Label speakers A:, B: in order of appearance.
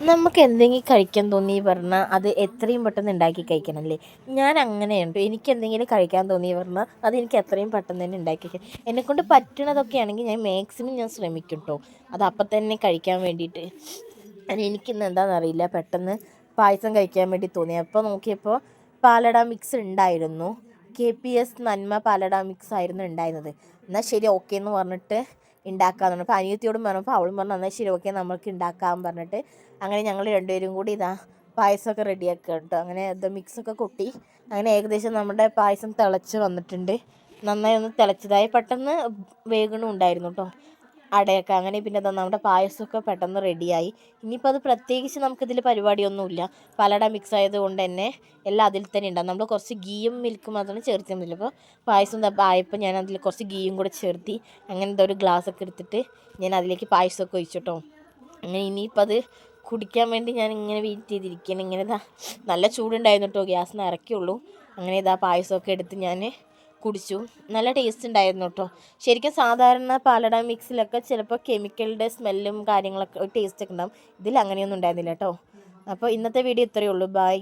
A: നമുക്ക് എന്തെങ്കിലും കഴിക്കാൻ തോന്നി പറഞ്ഞാൽ അത് എത്രയും പെട്ടെന്ന് ഉണ്ടാക്കി കഴിക്കണമല്ലേ. ഞാൻ അങ്ങനെയുണ്ട്. എനിക്ക് എന്തെങ്കിലും കഴിക്കാൻ തോന്നി പറഞ്ഞാൽ അത് എനിക്ക് എത്രയും പെട്ടെന്ന് തന്നെ ഉണ്ടാക്കി എന്നെക്കൊണ്ട് പറ്റണതൊക്കെ ആണെങ്കിൽ ഞാൻ മാക്സിമം ശ്രമിക്കും കേട്ടോ, അത് അപ്പം തന്നെ കഴിക്കാൻ വേണ്ടിയിട്ട്. എനിക്കിന്ന് എന്താണെന്നറിയില്ല, പെട്ടെന്ന് പായസം കഴിക്കാൻ വേണ്ടി തോന്നി. അപ്പോൾ നോക്കിയപ്പോൾ പാലട മിക്സ് ഉണ്ടായിരുന്നു. KPS നന്മ പാലട മിക്സ് ആയിരുന്നു ഉണ്ടായിരുന്നത്. എന്നാൽ ശരി, ഓക്കെ എന്ന് പറഞ്ഞിട്ട് ഉണ്ടാക്കാമെന്ന് പറഞ്ഞു. അപ്പോൾ അനിയത്തിയോടും പറഞ്ഞപ്പോൾ അവളും പറഞ്ഞു എന്നാൽ ശരി ഓക്കെ നമുക്ക് ഉണ്ടാക്കാം പറഞ്ഞിട്ട് അങ്ങനെ ഞങ്ങൾ രണ്ടുപേരും കൂടി ഇതാ പായസമൊക്കെ റെഡിയാക്കുക കേട്ടോ. അങ്ങനെ ഇത് മിക്സൊക്കെ കൊട്ടി അങ്ങനെ ഏകദേശം നമ്മുടെ പായസം തിളച്ച് വന്നിട്ടുണ്ട്. നന്നായി ഒന്ന് തിളച്ചതായി പെട്ടെന്ന് വേഗണം ഉണ്ടായിരുന്നു കേട്ടോ അടയൊക്കെ. അങ്ങനെ പിന്നെ നമ്മുടെ പായസമൊക്കെ പെട്ടെന്ന് റെഡിയായി. ഇനിയിപ്പോൾ അത് പ്രത്യേകിച്ച് നമുക്കിതിൽ പരിപാടിയൊന്നുമില്ല, പാലട മിക്സ് ആയതുകൊണ്ട് തന്നെ എല്ലാം അതിൽ തന്നെ ഉണ്ടാകും. നമ്മൾ കുറച്ച് ഗീയും മിൽക്കും മാത്രമേ ചേർത്തില്ല. അപ്പോൾ പായസം ആയപ്പോൾ ഞാൻ അതിൽ കുറച്ച് ഗീയും കൂടെ ചേർത്തി. അങ്ങനെ ഒരു ഗ്ലാസ്സൊക്കെ എടുത്തിട്ട് ഞാൻ അതിലേക്ക് പായസമൊക്കെ ഒഴിച്ചിട്ടോ. അങ്ങനെ ഇനിയിപ്പോൾ അത് കുടിക്കാൻ വേണ്ടി ഞാൻ ഇങ്ങനെ വെയിറ്റ് ചെയ്തിരിക്കുകയാണ്. ഇങ്ങനെ നല്ല ചൂടുണ്ടായിരുന്നു കേട്ടോ, ഗ്യാസിന് ഇറക്കിയുള്ളൂ. അങ്ങനെ പായസമൊക്കെ എടുത്ത് ഞാൻ കുടിച്ചു. നല്ല ടേസ്റ്റ് ഉണ്ടായിരുന്നു കേട്ടോ. ശരിക്കും സാധാരണ പാലട മിക്സിലൊക്കെ ചിലപ്പോൾ കെമിക്കലിൻ്റെ സ്മെല്ലും കാര്യങ്ങളൊക്കെ ടേസ്റ്റൊക്കെ ഉണ്ടാകും. ഇതിൽ അങ്ങനെയൊന്നും ഉണ്ടായിരുന്നില്ല കേട്ടോ. അപ്പോൾ ഇന്നത്തെ വീഡിയോ ഇത്രയേ ഉള്ളൂ. ബൈ.